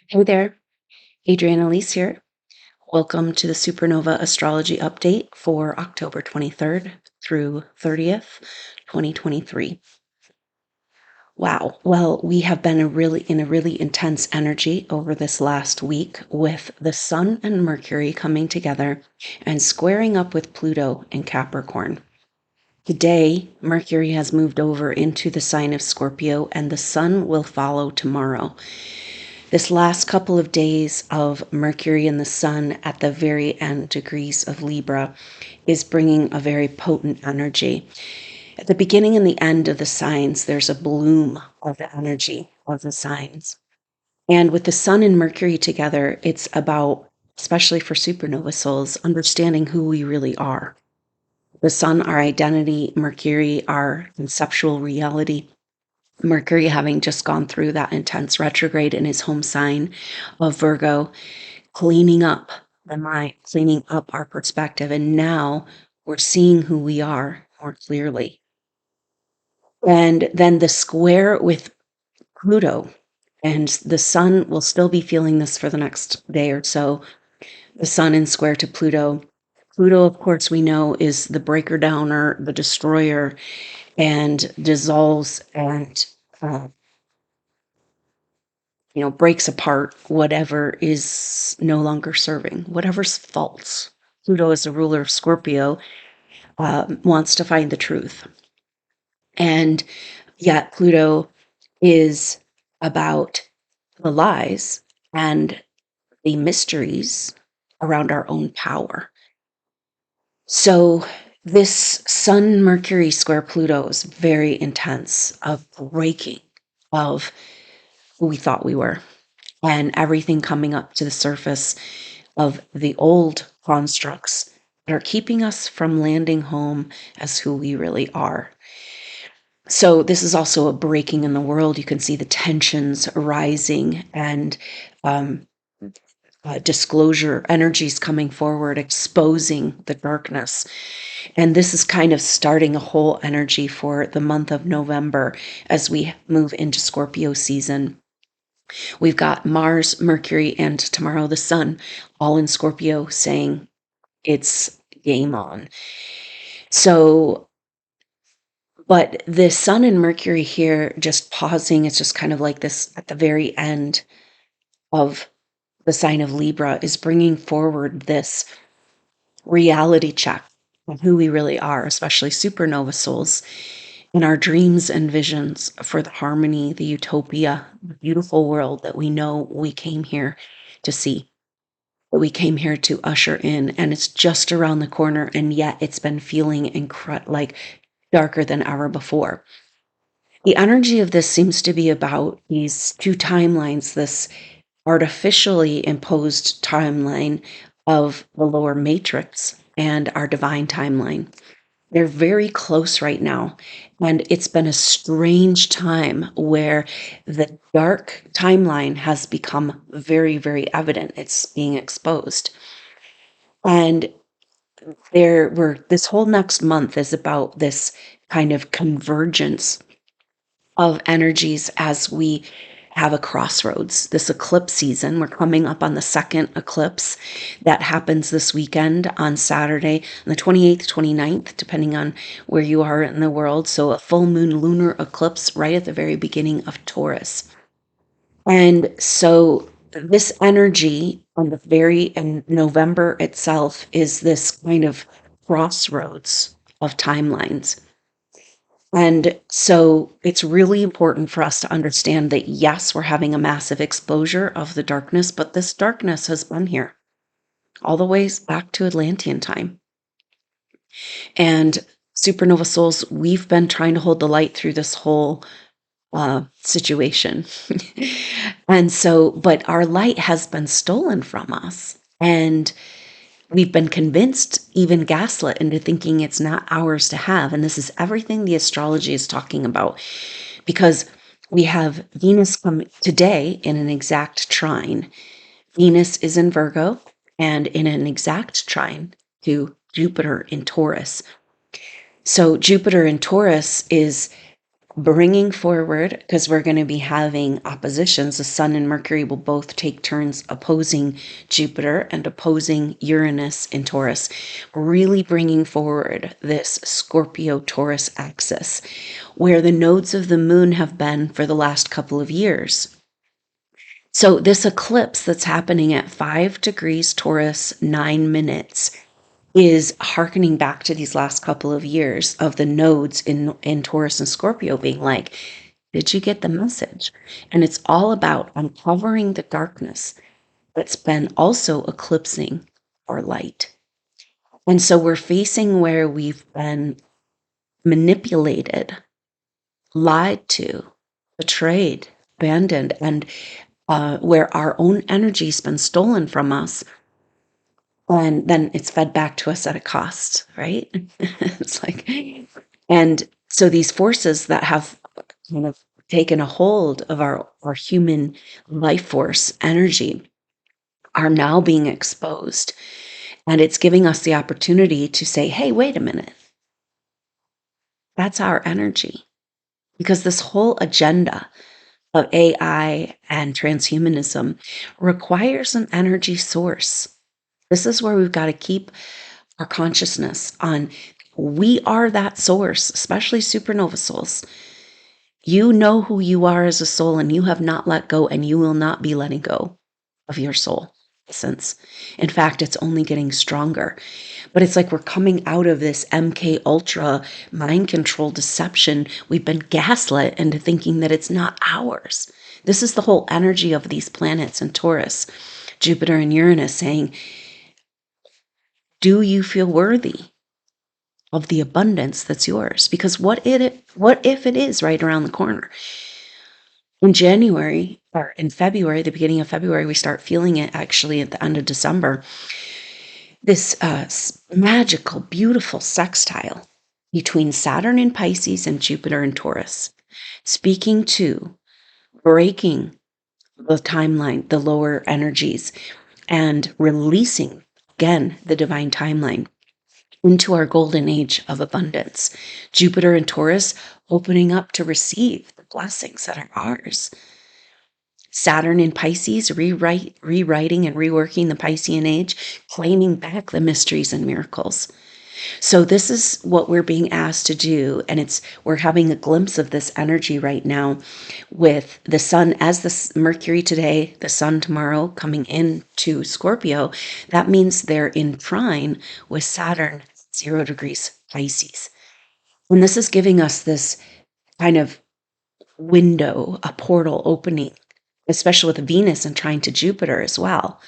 Hey there, Adriana Elise here. Welcome to the SuperNova Astrology Update for October 23rd through 30th, 2023. Wow. Well, we have been in a really intense energy over this last week with the Sun and Mercury coming together and squaring up with Pluto in Capricorn. Today, Mercury has moved over into the sign of Scorpio and the Sun will follow tomorrow. This last couple of days of Mercury and the Sun at the very end degrees of Libra is bringing a very potent energy. At the beginning and the end of the signs, there's a bloom of the energy of the signs. And with the Sun and Mercury together, it's about, especially for supernova souls, understanding who we really are. The Sun, our identity, Mercury, our conceptual reality. Mercury having just gone through that intense retrograde in his home sign of Virgo, cleaning up the mind, cleaning up our perspective. And now we're seeing who we are more clearly. And then the square with Pluto, and the Sun will still be feeling this for the next day or so. The Sun in square to Pluto. Pluto, of course, we know is the breaker downer, the destroyer, and dissolves and breaks apart whatever is no longer serving, whatever's false. Pluto, as the ruler of Scorpio, wants to find the truth. And yet, Pluto is about the lies and the mysteries around our own power. So, this Sun Mercury square Pluto is very intense, of breaking of who we thought we were, and everything coming up to the surface of the old constructs that are keeping us from landing home as who we really are. So this is also a breaking in the world. You can see the tensions rising and disclosure energies coming forward, exposing the darkness. And this is kind of starting a whole energy for the month of November as we move into Scorpio season. We've got Mars, Mercury, and tomorrow the Sun, all in Scorpio, saying it's game on. So, but the Sun and Mercury here just pausing, it's just kind of like this at the very end of the sign of Libra, is bringing forward this reality check of who we really are, especially supernova souls, in our dreams and visions for the harmony, the utopia, the beautiful world that we know we came here to see, that we came here to usher in. And it's just around the corner, and yet it's been feeling like darker than ever before. The energy of this seems to be about these two timelines, this artificially imposed timeline of the lower matrix and our divine timeline. They're very close right now. And it's been a strange time where the dark timeline has become very, very evident. It's being exposed. And this whole next month is about this kind of convergence of energies as we have a crossroads. This eclipse season, we're coming up on the second eclipse that happens this weekend on Saturday, on the 28th, 29th, depending on where you are in the world. So a full moon lunar eclipse right at the very beginning of Taurus. And so this energy on the in November itself is this kind of crossroads of timelines. And so it's really important for us to understand that, yes, we're having a massive exposure of the darkness, but this darkness has been here all the ways back to Atlantean time. And supernova souls, we've been trying to hold the light through this whole situation. And so, but our light has been stolen from us. And we've been convinced, even gaslit, into thinking it's not ours to have. And this is everything the astrology is talking about, because we have Venus come today in an exact trine. Venus is in Virgo and in an exact trine to Jupiter in Taurus. So Jupiter in Taurus is bringing forward, because we're going to be having oppositions. The Sun and Mercury will both take turns opposing Jupiter and opposing Uranus in Taurus, really bringing forward this Scorpio-Taurus axis, where the nodes of the moon have been for the last couple of years. So this eclipse that's happening at 5 degrees Taurus, 9 minutes, is hearkening back to these last couple of years of the nodes in Taurus and Scorpio being like, did you get the message? And it's all about uncovering the darkness that's been also eclipsing our light. And so we're facing where we've been manipulated, lied to, betrayed, abandoned, and where our own energy's been stolen from us. And then it's fed back to us at a cost, right? It's like, and so these forces that have kind of taken a hold of our human life force energy are now being exposed. And it's giving us the opportunity to say, hey, wait a minute. That's our energy. Because this whole agenda of AI and transhumanism requires an energy source. This is where we've got to keep our consciousness on. We are that source, especially supernova souls. You know who you are as a soul, and you have not let go, and you will not be letting go of your soul essence. In fact, it's only getting stronger. But it's like we're coming out of this MK Ultra mind control deception. We've been gaslit into thinking that it's not ours. This is the whole energy of these planets in Taurus, Jupiter and Uranus saying, do you feel worthy of the abundance that's yours? Because what if it is right around the corner? In January or in February, the beginning of February, we start feeling it actually at the end of December. This magical, beautiful sextile between Saturn in Pisces and Jupiter in Taurus, speaking to breaking the timeline, the lower energies, and releasing again the divine timeline into our golden age of abundance. Jupiter and Taurus opening up to receive the blessings that are ours. Saturn in Pisces, rewriting and reworking the Piscean age, claiming back the mysteries and miracles. So this is what we're being asked to do, and we're having a glimpse of this energy right now with the sun as the Mercury today, the sun tomorrow coming into Scorpio. That means they're in trine with Saturn, 0 degrees Pisces. And this is giving us this kind of window, a portal opening, especially with Venus and trine to Jupiter as well.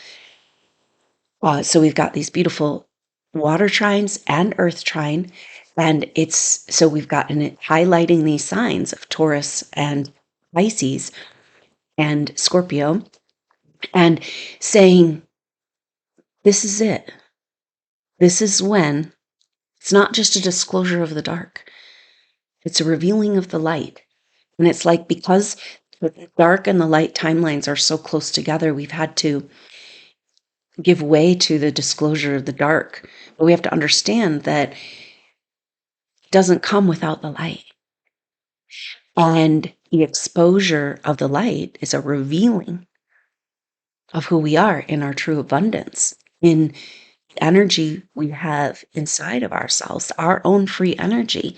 So we've got these beautiful water trines and earth trine, and so we've gotten it highlighting these signs of Taurus and Pisces and Scorpio, and saying, this is it. This is when it's not just a disclosure of the dark, it's a revealing of the light. And it's like, because the dark and the light timelines are so close together, we've had to give way to the disclosure of the dark. But we have to understand that it doesn't come without the light. And the exposure of the light is a revealing of who we are in our true abundance, in the energy we have inside of ourselves, our own free energy,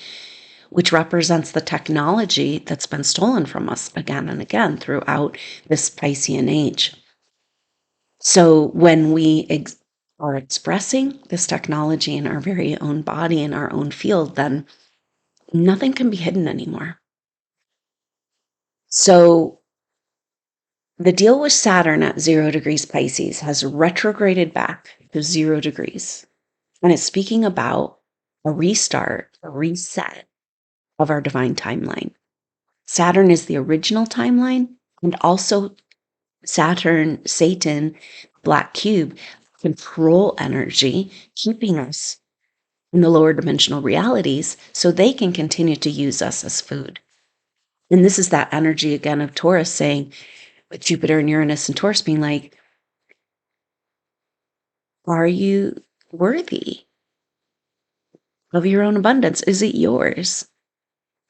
which represents the technology that's been stolen from us again and again throughout this Piscean age. So when we are expressing this technology in our very own body, in our own field, then nothing can be hidden anymore. So the deal with Saturn at 0 degrees Pisces has retrograded back to 0 degrees. And it's speaking about a restart, a reset of our divine timeline. Saturn is the original timeline, and also Satan, black cube, control energy, keeping us in the lower dimensional realities so they can continue to use us as food. And this is that energy again of Taurus saying, with Jupiter and Uranus and Taurus being like, are you worthy of your own abundance? Is it yours?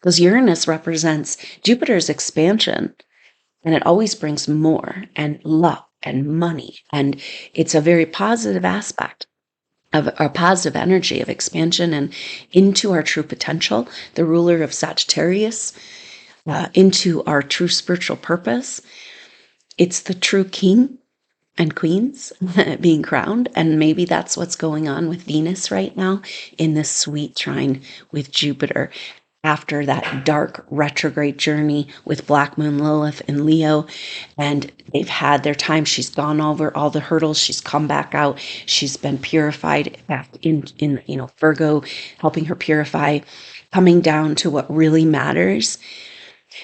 Because Uranus represents Jupiter's expansion, and it always brings more and love and money. And it's a very positive aspect of a positive energy of expansion and into our true potential, the ruler of Sagittarius, into our true spiritual purpose. It's the true king and queens being crowned. And maybe that's what's going on with Venus right now in this sweet trine with Jupiter. After that dark retrograde journey with Black Moon Lilith in Leo, and they've had their time. She's gone over all the hurdles. She's come back out. She's been purified back in Virgo, helping her purify, coming down to what really matters.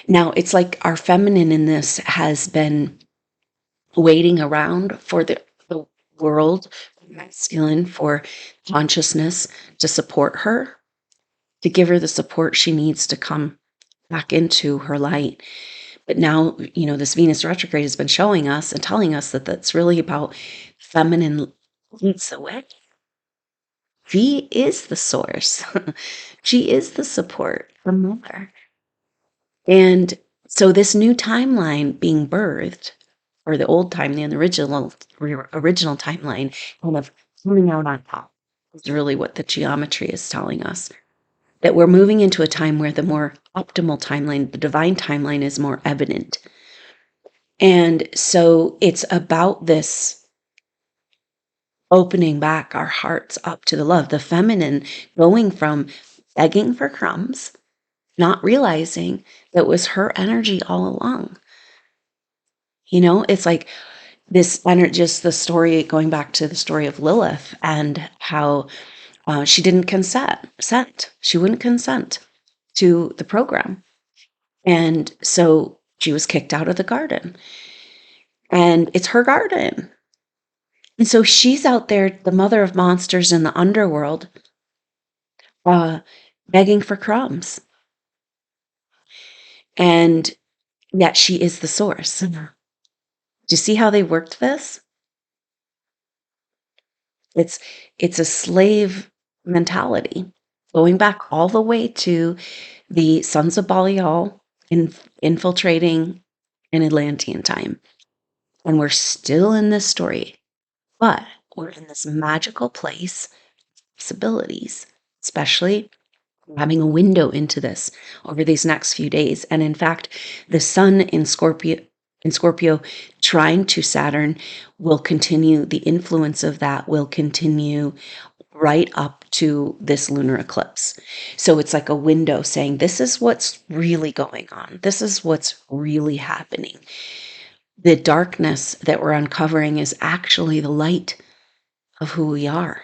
Now it's like our feminine in this has been waiting around for the world, masculine, for consciousness to support her, to give her the support she needs to come back into her light. But now, this Venus retrograde has been showing us and telling us that that's really about feminine leads the way. She is the source. She is the support, the mother. And so this new timeline being birthed, or the old time, the original timeline, kind of coming out on top, is really what the geometry is telling us. That we're moving into a time where the more optimal timeline, the divine timeline, is more evident. And so it's about this opening back our hearts up to the love, the feminine going from begging for crumbs, not realizing that was her energy all along. It's like this energy, just the story, going back to the story of Lilith and how she didn't consent. She wouldn't consent to the program. And so she was kicked out of the garden. And it's her garden. And so she's out there, the mother of monsters in the underworld, begging for crumbs. And yet she is the source. Do you see how they worked this? It's a slave mentality, going back all the way to the sons of Belial infiltrating in Atlantean time. And we're still in this story, but we're in this magical place, possibilities, especially having a window into this over these next few days. And in fact, the sun in Scorpio trying to Saturn will continue, the influence of that will continue right up to this lunar eclipse. So it's like a window saying, this is what's really going on. This is what's really happening. The darkness that we're uncovering is actually the light of who we are.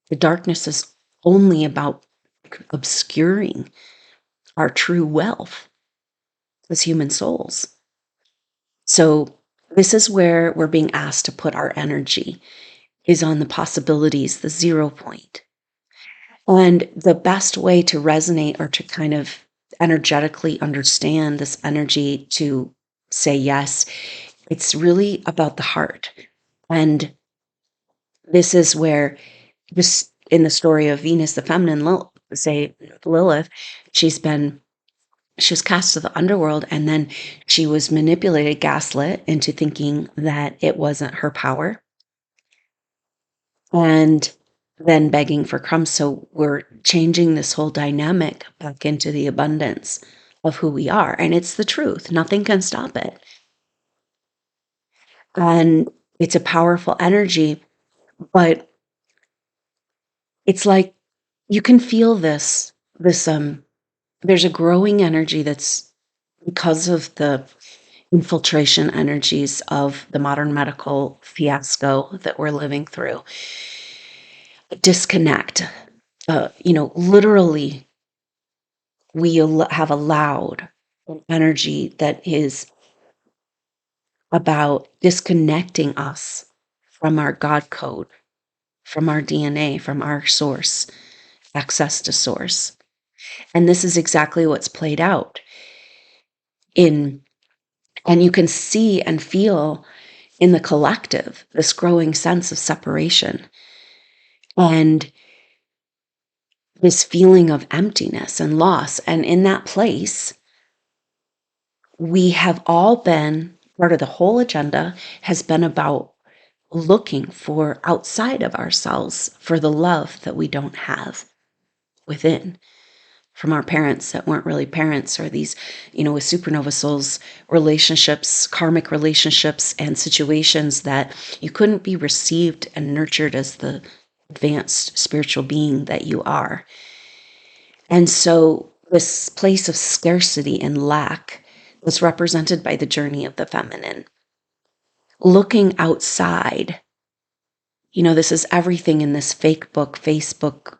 The darkness is only about obscuring our true wealth as human souls. So this is where we're being asked to put our energy, is on the possibilities, the 0 point. And the best way to resonate or to kind of energetically understand this energy, to say yes, it's really about the heart. And this is where, this in the story of Venus, the feminine, Lilith, she was cast to the underworld, and then she was manipulated, gaslit into thinking that it wasn't her power, and then begging for crumbs. So we're changing this whole dynamic back into the abundance of who we are. And it's the truth. Nothing can stop it. And it's a powerful energy, but it's like you can feel this, there's a growing energy that's because of the infiltration energies of the modern medical fiasco that we're living through. A disconnect. Literally, we have allowed an energy that is about disconnecting us from our God code, from our DNA, from our source, access to source. And this is exactly what's played out and you can see and feel in the collective this growing sense of separation. And this feeling of emptiness and loss. And in that place, we have all been part of the whole agenda has been about looking for outside of ourselves for the love that we don't have within from our parents that weren't really parents, or these, with supernova souls, relationships, karmic relationships, and situations that you couldn't be received and nurtured as the advanced spiritual being that you are. And so this place of scarcity and lack was represented by the journey of the feminine. Looking outside, this is everything in this fake book, Facebook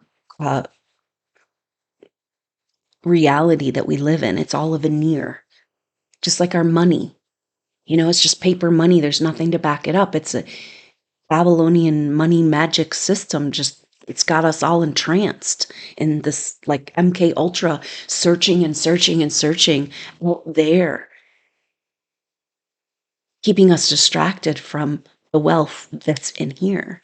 reality that we live in. It's all a veneer, just like our money. It's just paper money. There's nothing to back it up. It's a Babylonian money magic system. Just it's got us all entranced in this like MK Ultra, searching and searching and searching out there, keeping us distracted from the wealth that's in here,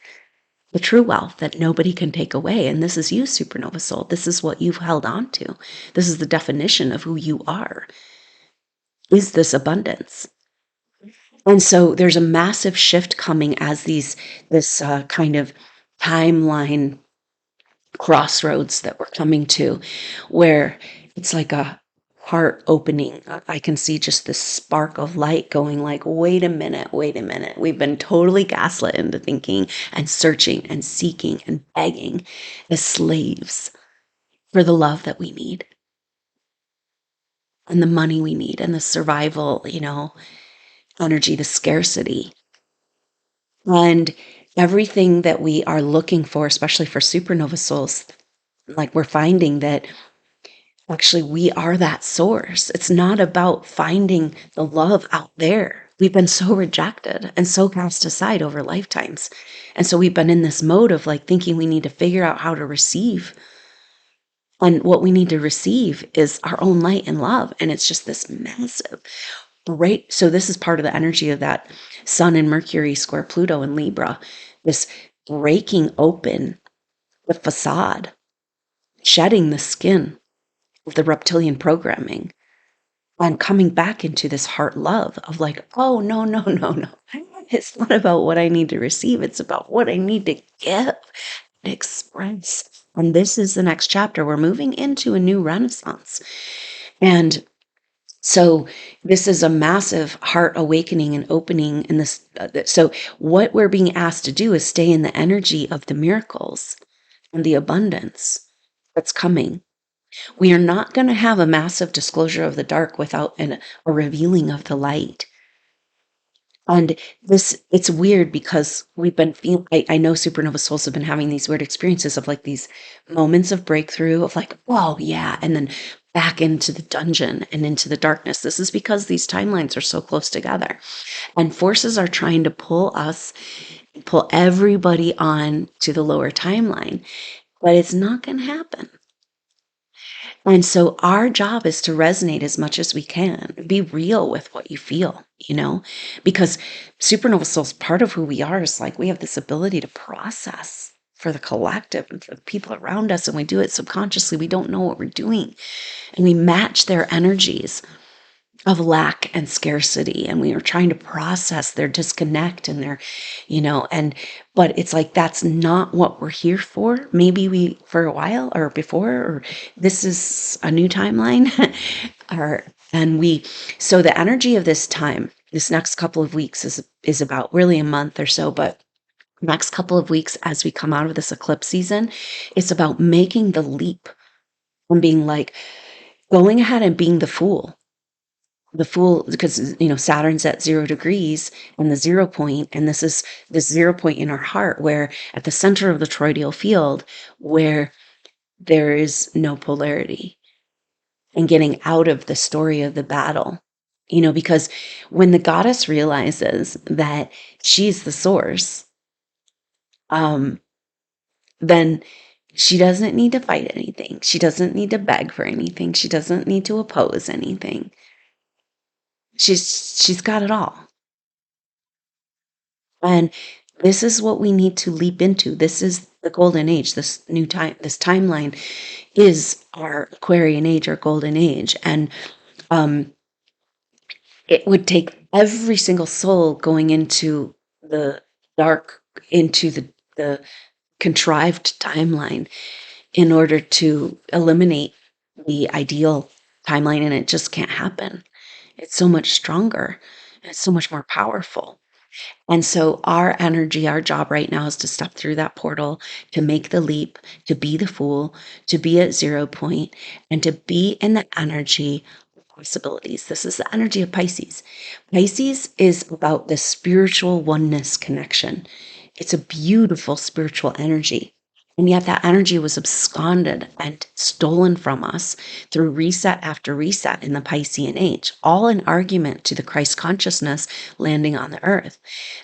the true wealth that nobody can take away. And this is you, supernova soul. This is what you've held on to. This is the definition of who you are, is this abundance. And so there's a massive shift coming as this kind of timeline crossroads that we're coming to, where it's like a heart opening. I can see just this spark of light going like, wait a minute. We've been totally gaslit into thinking and searching and seeking and begging as slaves for the love that we need and the money we need and the survival, energy, the scarcity. And everything that we are looking for, especially for supernova souls, like we're finding that actually we are that source. It's not about finding the love out there. We've been so rejected and so cast aside over lifetimes. And so we've been in this mode of like thinking we need to figure out how to receive. And what we need to receive is our own light and love. And it's just this massive break. So this is part of the energy of that Sun and Mercury square Pluto in Libra, this breaking open the facade, shedding the skin of the reptilian programming, and coming back into this heart love of like, oh, no, no, no, no. It's not about what I need to receive. It's about what I need to give, express. And this is the next chapter. We're moving into a new renaissance. And so this is a massive heart awakening and opening in this. So what we're being asked to do is stay in the energy of the miracles and the abundance that's coming. We are not going to have a massive disclosure of the dark without a revealing of the light. And it's weird because we've been feeling, I know supernova souls have been having these weird experiences of like these moments of breakthrough of like, whoa, yeah. And then back into the dungeon and into the darkness. This is because these timelines are so close together and forces are trying to pull everybody on to the lower timeline, but it's not going to happen. And so our job is to resonate as much as we can, be real with what you feel, because supernova souls, part of who we are is like we have this ability to process for the collective and for the people around us. And we do it subconsciously. We don't know what we're doing. And we match their energies of lack and scarcity, and we are trying to process their disconnect and their but it's like that's not what we're here for. Maybe we for a while or before, or this is a new timeline so the energy of this time, this next couple of weeks is about really a month or so, but next couple of weeks as we come out of this eclipse season, it's about making the leap and being like going ahead and being the fool, because Saturn's at 0 degrees and the 0 point, and this is this 0 point in our heart, where at the center of the toroidal field, where there is no polarity, and getting out of the story of the battle, because when the goddess realizes that she's the source, then she doesn't need to fight anything. She doesn't need to beg for anything. She doesn't need to oppose anything. She's got it all. And This is what we need to leap into. This is the golden age. This new time, this timeline is our Aquarian age, our golden age. And um, it would take every single soul going into the dark, into the contrived timeline in order to eliminate the ideal timeline. And it just can't happen. It's so much stronger. It's so much more powerful. And so our energy, our job right now is to step through that portal, to make the leap, to be the fool, to be at 0 point, and to be in the energy of possibilities. This is the energy of Pisces. Pisces is about the spiritual oneness connection. It's a beautiful spiritual energy. And yet that energy was absconded and stolen from us through reset after reset in the Piscean age, all in argument to the Christ consciousness landing on the earth.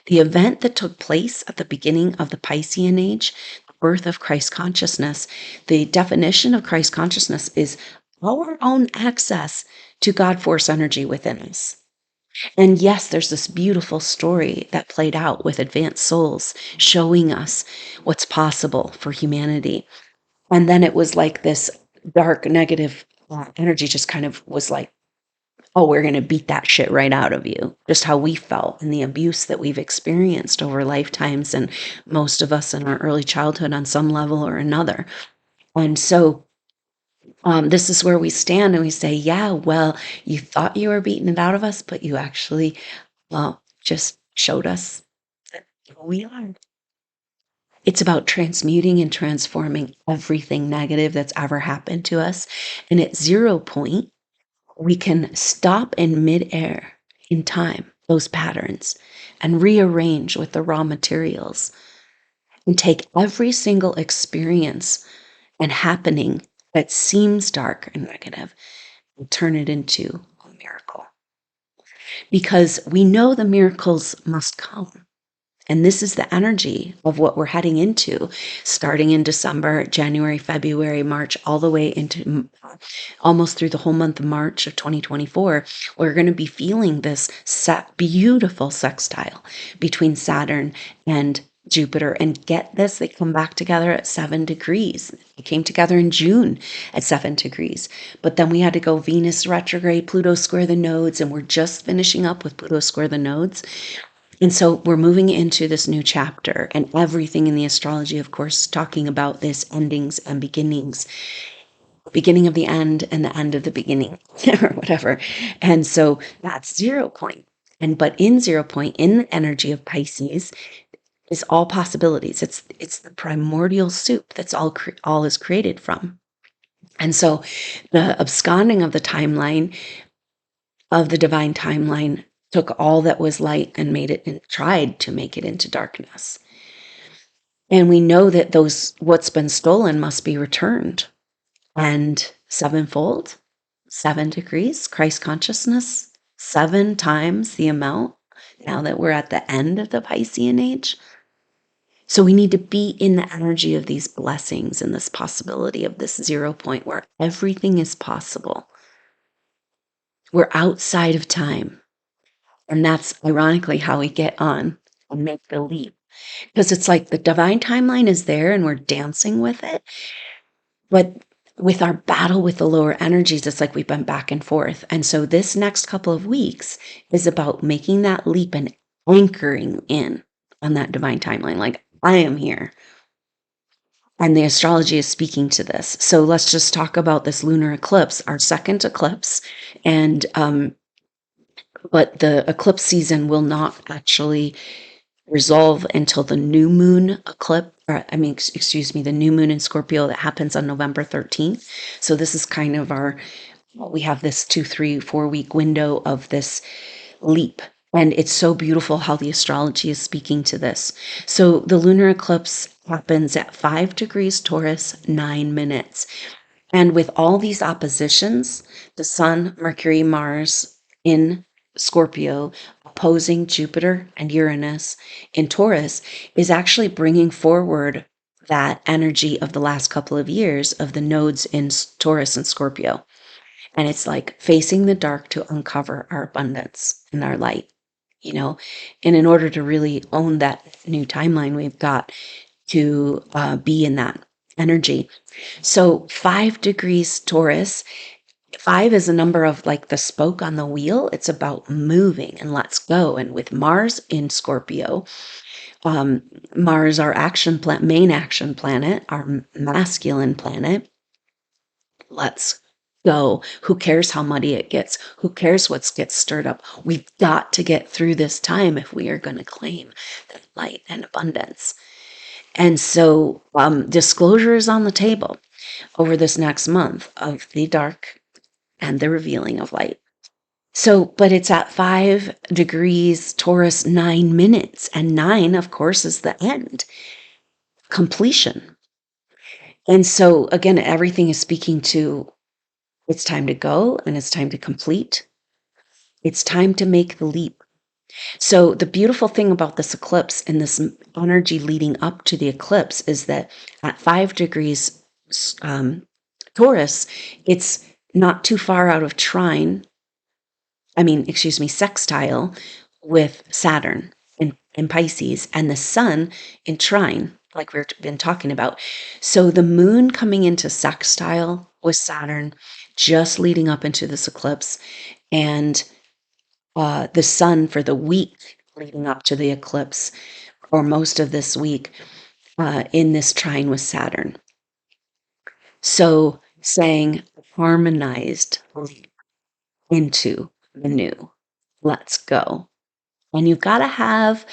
The event that took place at the beginning of the Piscean age, the birth of Christ consciousness, the definition of Christ consciousness is our own access to God force energy within us. And yes, there's this beautiful story that played out with advanced souls showing us what's possible for humanity. And then it was like this dark, negative energy just kind of was like, oh, we're going to beat that shit right out of you. Just how we felt and the abuse that we've experienced over lifetimes, and most of us in our early childhood on some level or another. And so this is where we stand and we say, yeah, well, you thought you were beating it out of us, but you actually just showed us that who we are. It's about transmuting and transforming everything negative that's ever happened to us. And at 0 point, we can stop in midair in time those patterns and rearrange with the raw materials and take every single experience and happening that seems dark and negative and turn it into a miracle. Because we know the miracles must come. And this is the energy of what we're heading into, starting in December, January, February, March, all the way into almost through the whole month of March of 2024. We're going to be feeling this beautiful sextile between Saturn and Jupiter. And get this, they come back together at 7 degrees. They came together in June at 7 degrees. But then we had to go Venus retrograde, Pluto square the nodes, and we're just finishing up with Pluto square the nodes. And so we're moving into this new chapter, and everything in the astrology, of course, talking about this endings and beginnings, beginning of the end and the end of the beginning, or whatever. And so that's 0 point. But in 0 point, in the energy of Pisces, is all possibilities. It's the primordial soup that's all is created from. And so the absconding of the timeline, of the divine timeline, took all that was light and made it and tried to make it into darkness. And we know that what's been stolen must be returned. And sevenfold, 7 degrees, Christ consciousness, 7 times the amount now that we're at the end of the Piscean age. So we need to be in the energy of these blessings and this possibility of this 0 point where everything is possible. We're outside of time. And that's ironically how we get on and make the leap. Because it's like the divine timeline is there and we're dancing with it. But with our battle with the lower energies, it's like we've been back and forth. And so this next couple of weeks is about making that leap and anchoring in on that divine timeline. Like, I am here. And the astrology is speaking to this. So let's just talk about this lunar eclipse, our second eclipse. And but the eclipse season will not actually resolve until the new moon eclipse, the new moon in Scorpio that happens on November 13th. So this is kind of we have this 2, 3, 4 week window of this leap. And it's so beautiful how the astrology is speaking to this. So the lunar eclipse happens at 5 degrees Taurus, 9 minutes. And with all these oppositions, the Sun, Mercury, Mars in Scorpio opposing Jupiter and Uranus in Taurus is actually bringing forward that energy of the last couple of years of the nodes in Taurus and Scorpio. And it's like facing the dark to uncover our abundance and our light. And in order to really own that new timeline, we've got to be in that energy. So 5 degrees Taurus, 5 is a number of like the spoke on the wheel. It's about moving and let's go. And with Mars in Scorpio, Mars, our main action planet, our masculine planet, let's go. Who cares how muddy it gets? Who cares what gets stirred up? We've got to get through this time if we are going to claim that light and abundance. And so disclosure is on the table over this next month of the dark and the revealing of light. So, but it's at 5 degrees Taurus, 9 minutes. And 9, of course, is the end, completion. And so, again, everything is speaking to it's time to go and it's time to complete. It's time to make the leap. So, the beautiful thing about this eclipse and this energy leading up to the eclipse is that at 5 degrees Taurus, it's not too far out of sextile with Saturn in Pisces and the sun in trine, like we've been talking about. So the moon coming into sextile with Saturn just leading up into this eclipse, and the sun for the week leading up to the eclipse, or most of this week, in this trine with Saturn. So saying harmonized leap into the new. Let's go. And you've got to have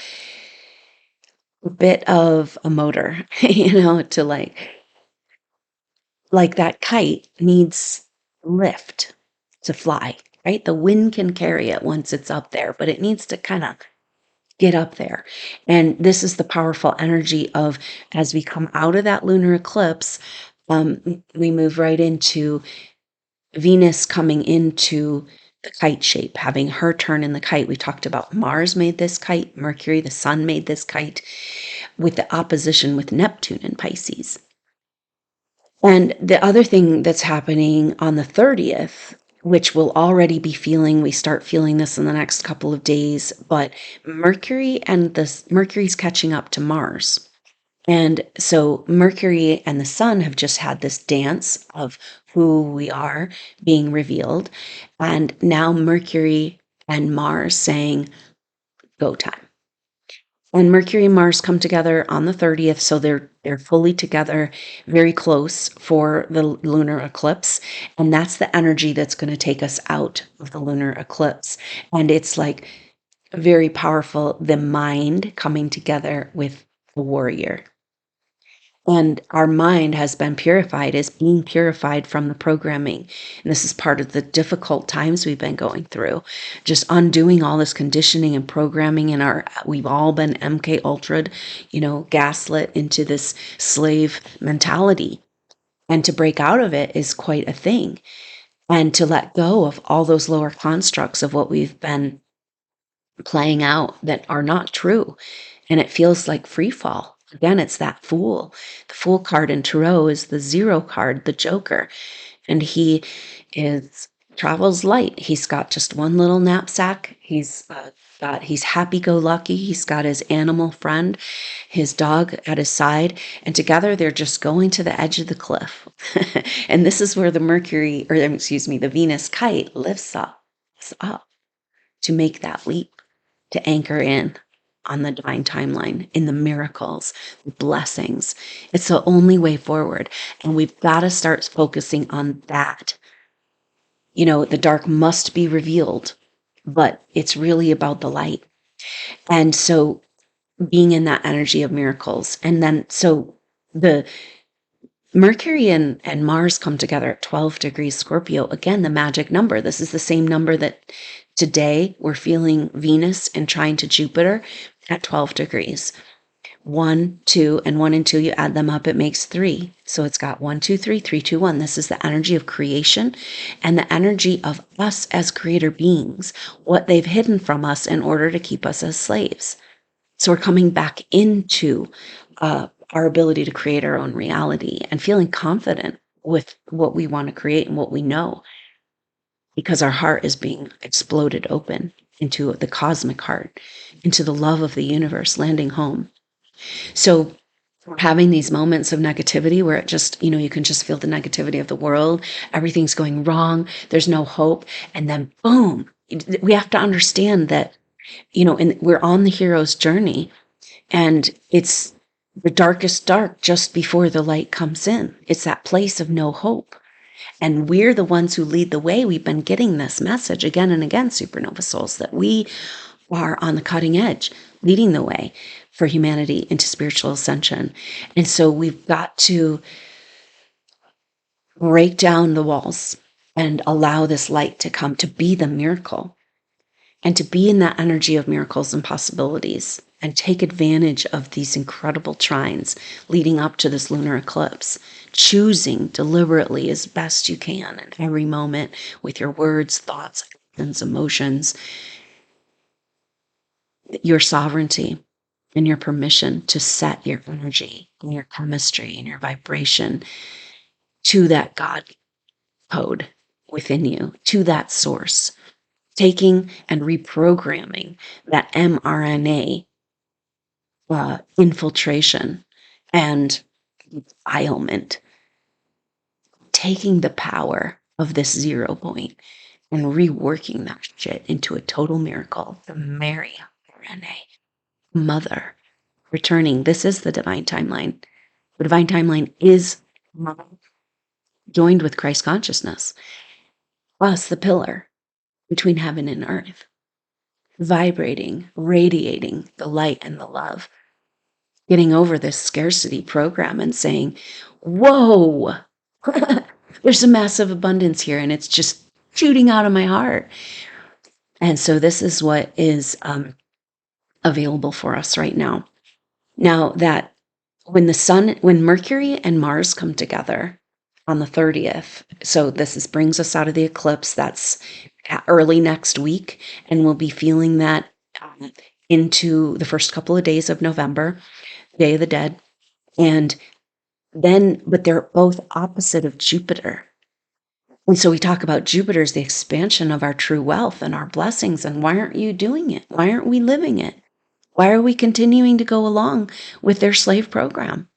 a bit of a motor, to like that kite needs lift to fly, right? The wind can carry it once it's up there, but it needs to kind of get up there. And this is the powerful energy of, as we come out of that lunar eclipse, we move right into Venus coming into the kite shape, having her turn in the kite. We talked about Mars made this kite, Mercury, the sun made this kite, with the opposition with Neptune in Pisces. And the other thing that's happening on the 30th, which we'll already be feeling, we start feeling this in the next couple of days, but Mercury's catching up to Mars. And so Mercury and the sun have just had this dance of who we are being revealed. And now Mercury and Mars saying, go time. And Mercury and Mars come together on the 30th, so they're fully together, very close for the lunar eclipse. And that's the energy that's going to take us out of the lunar eclipse. And it's like very powerful, the mind coming together with the warrior. And our mind has been purified, is being purified from the programming. And this is part of the difficult times we've been going through, just undoing all this conditioning and programming. And we've all been MK Ultra'd, gaslit into this slave mentality. And to break out of it is quite a thing. And to let go of all those lower constructs of what we've been playing out that are not true. And it feels like free fall. Again, it's that fool. The fool card in Tarot is the 0 card, the Joker. And he travels light. He's got just one little knapsack. He's happy-go-lucky. He's got his animal friend, his dog at his side, and together they're just going to the edge of the cliff. And this is where the Venus kite lifts up to make that leap, to anchor in on the divine timeline, in the miracles, the blessings. It's the only way forward. And we've got to start focusing on that. The dark must be revealed, but it's really about the light. And so being in that energy of miracles. And then, so the Mercury and Mars come together at 12 degrees Scorpio. Again, the magic number. This is the same number that today we're feeling Venus and trine to Jupiter at 12 degrees. 1, 2, and 1 and 2, you add them up, it makes 3. So it's got 1, 2, 3, 3, 2, 1. This is the energy of creation and the energy of us as creator beings, what they've hidden from us in order to keep us as slaves. So we're coming back into our ability to create our own reality and feeling confident with what we want to create and what we know, because our heart is being exploded open into the cosmic heart, into the love of the universe, landing home. So having these moments of negativity where it just, you can just feel the negativity of the world, everything's going wrong, there's no hope, and then boom, we have to understand that, and we're on the hero's journey, and it's the darkest dark just before the light comes in. It's that place of no hope. And we're the ones who lead the way. We've been getting this message again and again, supernova souls, that we are on the cutting edge, leading the way for humanity into spiritual ascension. And so we've got to break down the walls and allow this light to come, to be the miracle, and to be in that energy of miracles and possibilities, and take advantage of these incredible trines leading up to this lunar eclipse, choosing deliberately as best you can in every moment with your words, thoughts, actions, emotions, your sovereignty and your permission to set your energy and your chemistry and your vibration to that God code within you, to that source, taking and reprogramming that mRNA infiltration and defilement, taking the power of this 0 point and reworking that shit into a total miracle. The Mary RNA, Mother, returning. This is the divine timeline. The divine timeline is joined with Christ consciousness, us, the pillar between heaven and earth, vibrating, radiating the light and the love, getting over this scarcity program and saying, whoa, there's a massive abundance here, and it's just shooting out of my heart. And so this is what is available for us right now. Now that when Mercury and Mars come together on the 30th, so this brings us out of the eclipse, that's early next week, and we'll be feeling that into the first couple of days of November, Day of the Dead. And then, but they're both opposite of Jupiter. And so we talk about Jupiter as the expansion of our true wealth and our blessings. And why aren't you doing it? Why aren't we living it? Why are we continuing to go along with their slave program?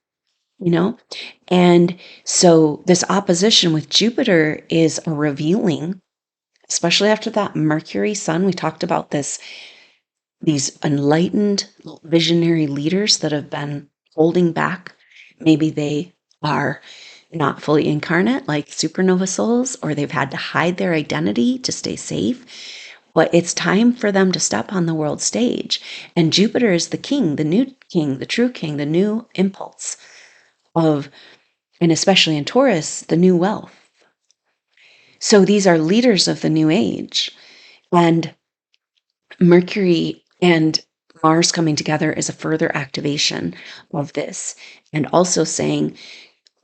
And so this opposition with Jupiter is a revealing, especially after that Mercury Sun. We talked about these enlightened visionary leaders that have been holding back. Maybe they are not fully incarnate like supernova souls, or they've had to hide their identity to stay safe. But it's time for them to step on the world stage. And Jupiter is the king, the new king, the true king, the new impulse of, and especially in Taurus, the new wealth. So these are leaders of the new age. And Mercury and Mars coming together is a further activation of this. And also saying,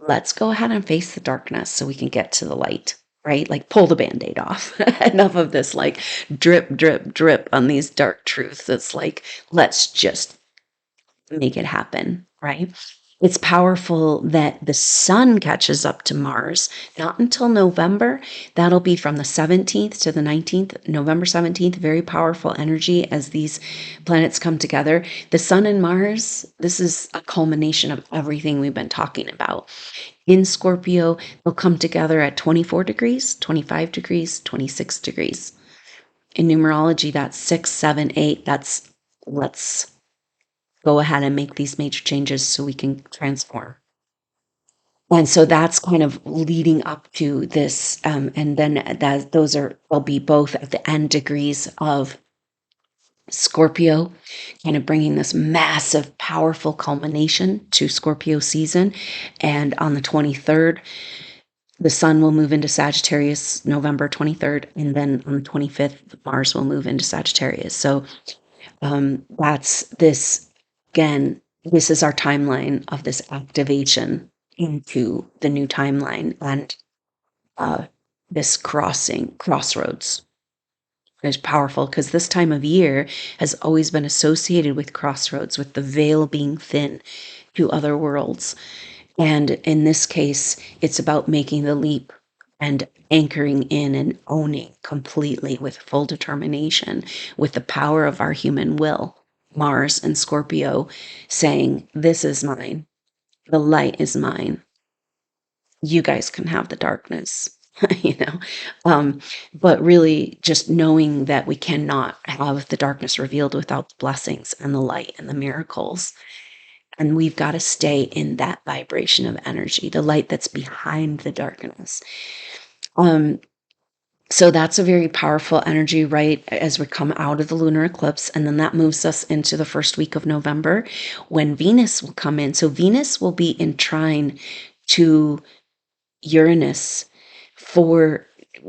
let's go ahead and face the darkness so we can get to the light, right? Like pull the Band-Aid off. Enough of this like drip, drip, drip on these dark truths. It's like, let's just make it happen, right? It's powerful that the sun catches up to Mars, not until November. That'll be from the 17th to the 19th, November 17th, very powerful energy as these planets come together. The sun and Mars, this is a culmination of everything we've been talking about. In Scorpio, they'll come together at 24 degrees, 25 degrees, 26 degrees. In numerology, that's 6, 7, 8. That's let's go ahead and make these major changes so we can transform. And so that's kind of leading up to this. And then they'll be both at the end degrees of Scorpio, kind of bringing this massive, powerful culmination to Scorpio season. And on the 23rd, the sun will move into Sagittarius, November 23rd. And then on the 25th, Mars will move into Sagittarius. So that's this. Again, this is our timeline of this activation into the new timeline, and this crossroads is powerful because this time of year has always been associated with crossroads, with the veil being thin to other worlds. And in this case, it's about making the leap and anchoring in and owning completely with full determination, with the power of our human will. Mars and Scorpio saying, "This is mine. The light is mine. You guys can have the darkness." you know but really just knowing that we cannot have the darkness revealed without the blessings and the light and the miracles, and we've got to stay in that vibration of energy, the light that's behind the darkness. So that's a very powerful energy right as we come out of the lunar eclipse, and then that moves us into the first week of November when Venus will come in. So Venus will be in trine to Uranus, for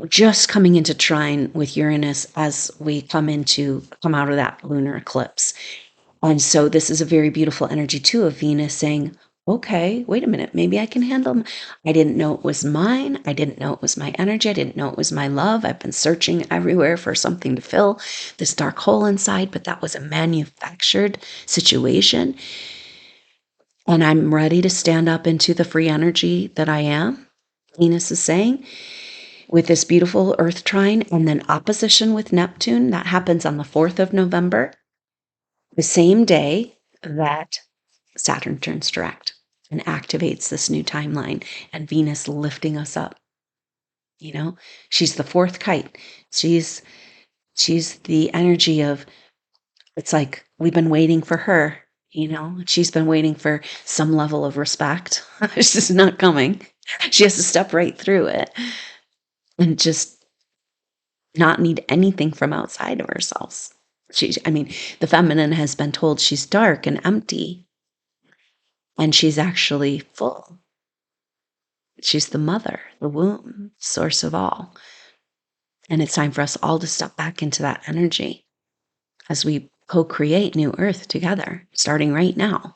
just coming into trine with Uranus as we come out of that lunar eclipse. And so this is a very beautiful energy too of Venus saying, okay, wait a minute, maybe I can handle I didn't know it was mine. I didn't know it was my energy. I didn't know it was my love. I've been searching everywhere for something to fill this dark hole inside, but that was a manufactured situation. And I'm ready to stand up into the free energy that I am, Venus is saying, with this beautiful Earth trine, and then opposition with Neptune. That happens on the 4th of November, the same day that Saturn turns direct and activates this new timeline, and Venus lifting us up. She's the fourth kite. She's the energy of, it's like we've been waiting for her. She's been waiting for some level of respect. It's just not coming. She has to step right through it and just not need anything from outside of ourselves. The feminine has been told she's dark and empty, and she's actually full. She's the mother, the womb, source of all. And it's time for us all to step back into that energy as we co-create new Earth together, starting right now.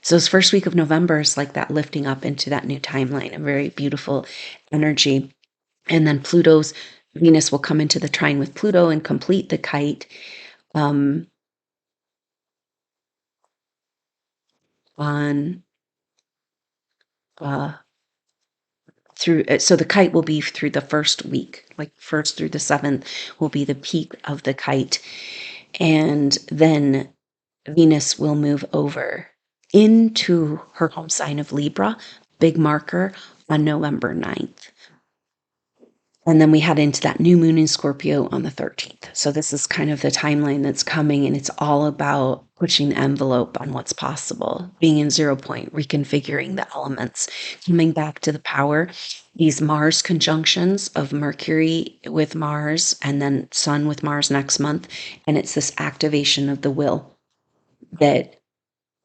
So this first week of November is like that lifting up into that new timeline, a very beautiful energy. And then Venus will come into the trine with Pluto and complete the kite on through. So the kite will be through the first week, like 1st through the 7th will be the peak of the kite. And then Venus will move over into her home sign of Libra, big marker, on November 9th. And then we head into that new moon in Scorpio on the 13th. So this is kind of the timeline that's coming, and it's all about pushing the envelope on what's possible, being in 0 point, reconfiguring the elements, coming back to the power. These Mars conjunctions of Mercury with Mars and then Sun with Mars next month. And it's this activation of the will that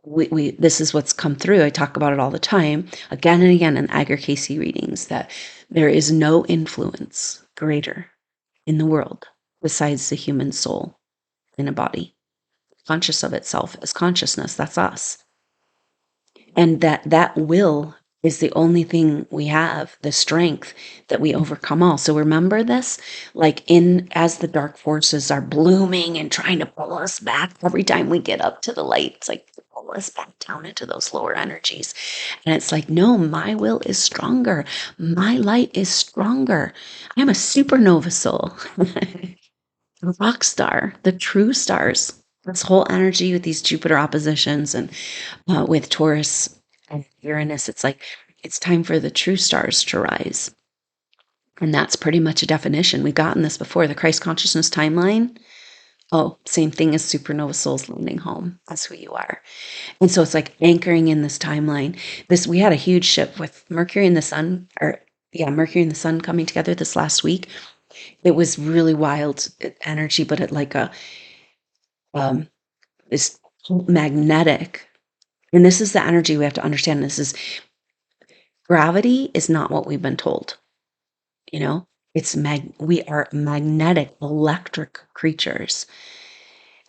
this is what's come through. I talk about it all the time, again and again in Agar-Casey readings, that there is no influence greater in the world besides the human soul in a body, conscious of itself as consciousness. That's us. And that will is the only thing we have, the strength that we overcome all. So remember this, like as the dark forces are blooming and trying to pull us back, every time we get up to the light, it's like pull us back down into those lower energies. And it's like, no, my will is stronger. My light is stronger. I'm a supernova soul, a rock star, the true stars. This whole energy with these Jupiter oppositions and with Taurus and Uranus, it's like it's time for the true stars to rise. And that's pretty much a definition. We've gotten this before. The Christ consciousness timeline. Oh, same thing as supernova souls landing home. That's who you are. And so it's like anchoring in this timeline. We had a huge shift with Mercury and the Sun, Mercury and the Sun coming together this last week. It was really wild energy, but it like this magnetic. And this is the energy we have to understand. This is gravity is not what we've been told. We are magnetic, electric creatures.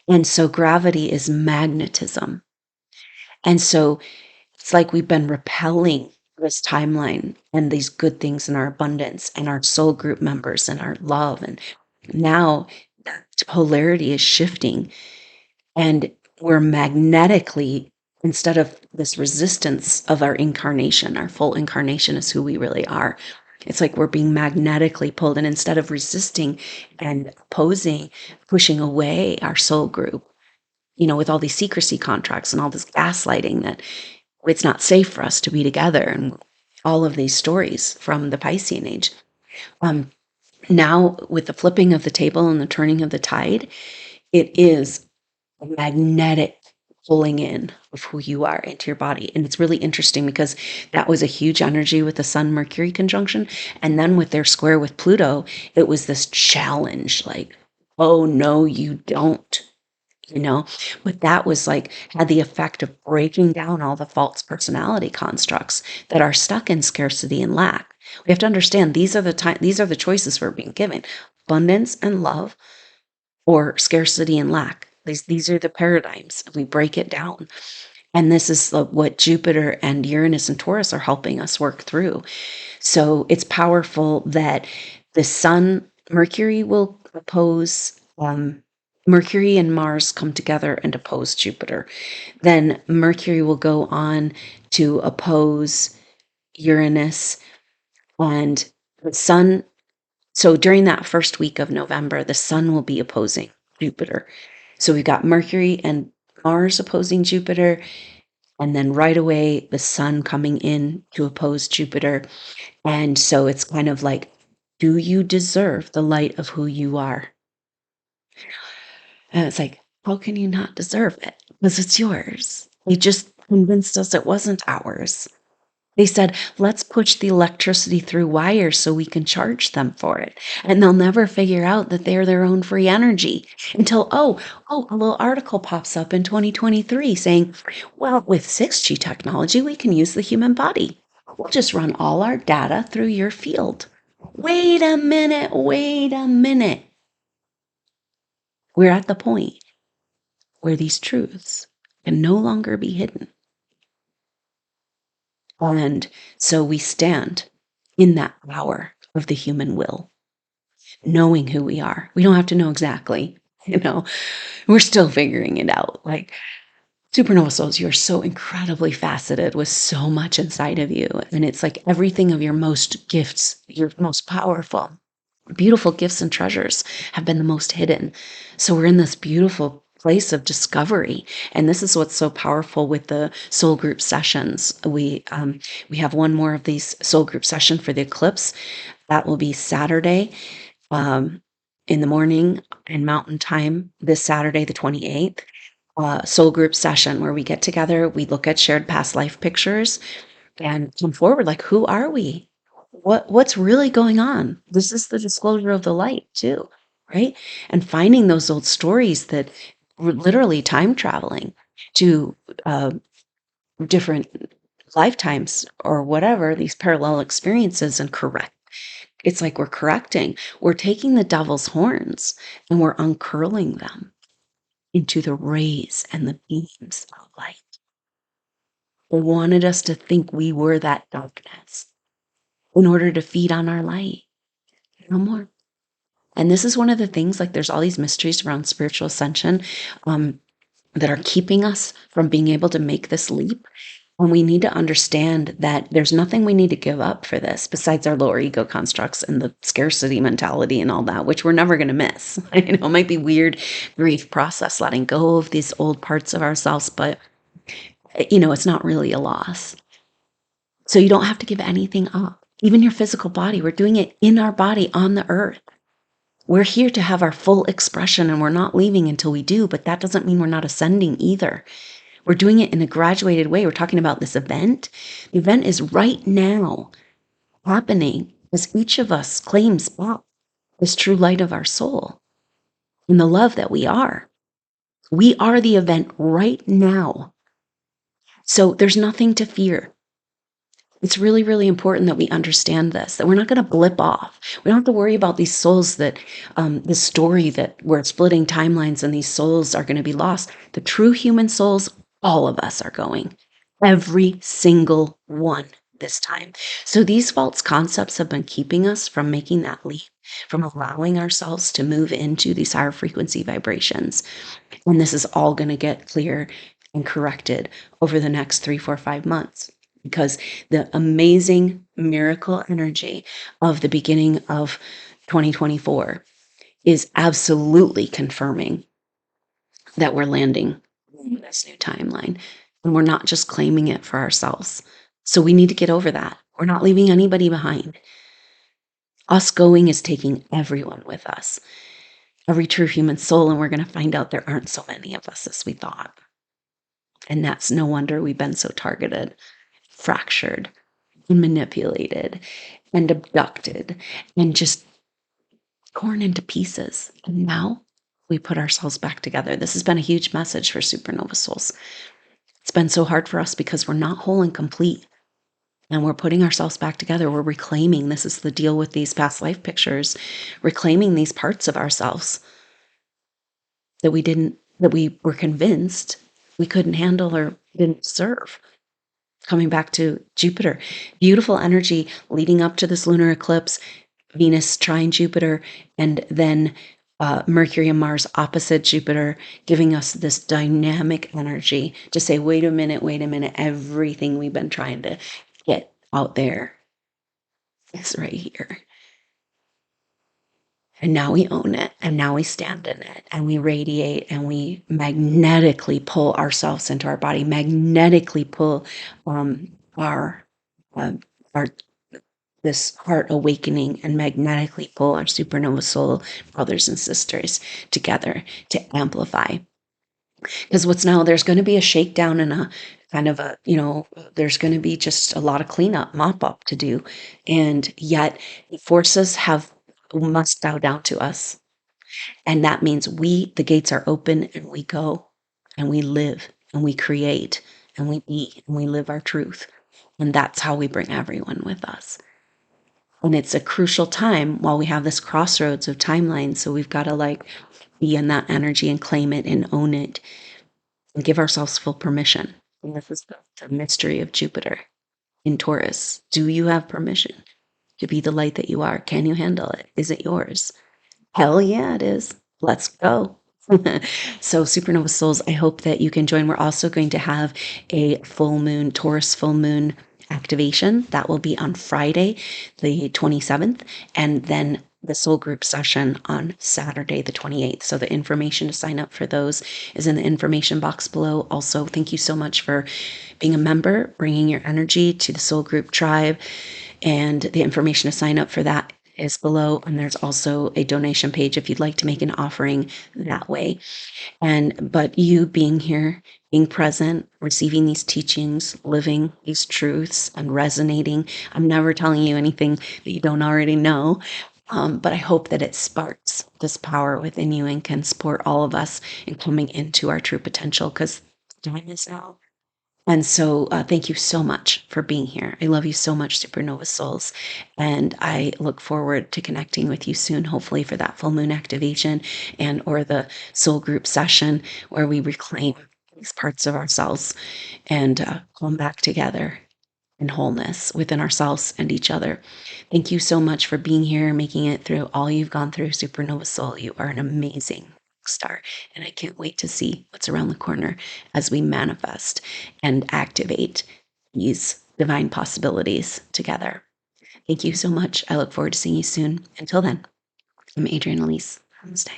And so gravity is magnetism. And so it's like we've been repelling this timeline and these good things in our abundance and our soul group members and our love. And now that polarity is shifting, and we're magnetically, instead of this resistance of our incarnation, our full incarnation is who we really are. It's like we're being magnetically pulled. And instead of resisting and opposing, pushing away our soul group, with all these secrecy contracts and all this gaslighting that it's not safe for us to be together, and all of these stories from the Piscean age. Now, with the flipping of the table and the turning of the tide, it is a magnetic pulling in of who you are into your body. And it's really interesting because that was a huge energy with the Sun Mercury conjunction. And then with their square with Pluto, it was this challenge like, oh, no, you don't. But that was like had the effect of breaking down all the false personality constructs that are stuck in scarcity and lack. We have to understand these are the choices we're being given: abundance and love, or scarcity and lack. These are the paradigms. We break it down. And this is what Jupiter and Uranus and Taurus are helping us work through. So it's powerful that the Sun, Mercury will oppose, Mercury and Mars come together and oppose Jupiter. Then Mercury will go on to oppose Uranus, and the Sun. So during that first week of November, the Sun will be opposing Jupiter. So we've got Mercury and Mars opposing Jupiter, and then right away the Sun coming in to oppose Jupiter. And so it's kind of like, do you deserve the light of who you are? And it's like, how can you not deserve it? Because it's yours. They just convinced us it wasn't ours. They said, let's push the electricity through wires so we can charge them for it. And they'll never figure out that they're their own free energy until, a little article pops up in 2023 saying, well, with 6G technology, we can use the human body. We'll just run all our data through your field. Wait a minute. We're at the point where these truths can no longer be hidden. And so we stand in that power of the human will, knowing who we are. We don't have to know exactly, we're still figuring it out. Like supernova souls, you're so incredibly faceted with so much inside of you. And it's like everything of your most gifts, your most powerful, beautiful gifts and treasures have been the most hidden. So we're in this beautiful place of discovery, and this is what's so powerful with the soul group sessions. We have one more of these soul group session for the eclipse. That will be Saturday in the morning and Mountain Time, this Saturday the 28th. Soul group session where we get together, we look at shared past life pictures and come forward like, who are we? What's really going on? This is the disclosure of the light too, right? And finding those old stories that were literally time traveling to different lifetimes or whatever, these parallel experiences, and correct. It's like we're correcting. We're taking the devil's horns and we're uncurling them into the rays and the beams of light. They wanted us to think we were that darkness in order to feed on our light. No more. And this is one of the things, like there's all these mysteries around spiritual ascension that are keeping us from being able to make this leap. And we need to understand that there's nothing we need to give up for this besides our lower ego constructs and the scarcity mentality and all that, which we're never going to miss. It might be weird grief process, letting go of these old parts of ourselves, but it's not really a loss. So you don't have to give anything up. Even your physical body, we're doing it in our body on the earth. We're here to have our full expression, and we're not leaving until we do, but that doesn't mean we're not ascending either. We're doing it in a graduated way. We're talking about this event. The event is right now happening as each of us claims back this true light of our soul and the love that we are. We are the event right now. So there's nothing to fear. It's really, really important that we understand this, that we're not going to blip off. We don't have to worry about these souls that, the story that we're splitting timelines and these souls are going to be lost. The true human souls, all of us are going. Every single one this time. So these false concepts have been keeping us from making that leap, from allowing ourselves to move into these higher frequency vibrations. And this is all going to get clear and corrected over the next 3, 4, 5 months. because the amazing miracle energy of the beginning of 2024 is absolutely confirming that we're landing in this new timeline, and we're not just claiming it for ourselves. So we need to get over that. We're not leaving anybody behind. Us going is taking everyone with us, every true human soul, and we're going to find out there aren't so many of us as we thought. And that's no wonder we've been so targeted, fractured, and manipulated, and abducted, and just torn into pieces. And now we put ourselves back together. This has been a huge message for Supernova Souls. It's been so hard for us because we're not whole and complete. And we're putting ourselves back together. We're reclaiming. This is the deal with these past life pictures, reclaiming these parts of ourselves that we were convinced we couldn't handle or didn't serve. Coming back to Jupiter, beautiful energy leading up to this lunar eclipse, Venus trine Jupiter, and then Mercury and Mars opposite Jupiter, giving us this dynamic energy to say, wait a minute, everything we've been trying to get out there is right here. And now we own it, and now we stand in it, and we radiate, and we magnetically pull ourselves into our body, magnetically pull our uh, our this heart awakening, and magnetically pull our supernova soul brothers and sisters together to amplify. Because what's now, there's going to be a shakedown and a kind of a, there's going to be just a lot of cleanup, mop up to do. And yet forces must bow down to us. And that means the gates are open, and we go, and we live, and we create, and we be, and we live our truth. And that's how we bring everyone with us. And it's a crucial time while we have this crossroads of timelines. So we've got to be in that energy and claim it and own it and give ourselves full permission. And this is the mystery of Jupiter in Taurus. Do you have permission to be the light that you are? Can you handle it? Is it yours? Hell yeah, it is. Let's go. So, Supernova Souls, I hope that you can join. We're also going to have a full moon, Taurus full moon activation. That will be on Friday, the 27th, and then the soul group session on Saturday, the 28th. So, the information to sign up for those is in the information box below. Also, thank you so much for being a member, bringing your energy to the soul group tribe, and the information to sign up for that is below, and there's also a donation page if you'd like to make an offering that way. But you being here, being present, receiving these teachings, living these truths, and resonating. I'm never telling you anything that you don't already know. But I hope that it sparks this power within you and can support all of us in coming into our true potential, because time is now. And so, thank you so much for being here. I love you so much, Supernova Souls. And I look forward to connecting with you soon, hopefully for that full moon activation or the soul group session where we reclaim these parts of ourselves and come back together in wholeness within ourselves and each other. Thank you so much for being here, making it through all you've gone through, Supernova Soul. You are an amazing star, and I can't wait to see what's around the corner as we manifest and activate these divine possibilities together. Thank you so much. I look forward to seeing you soon. Until then, I'm Adrienne Elise. Namaste.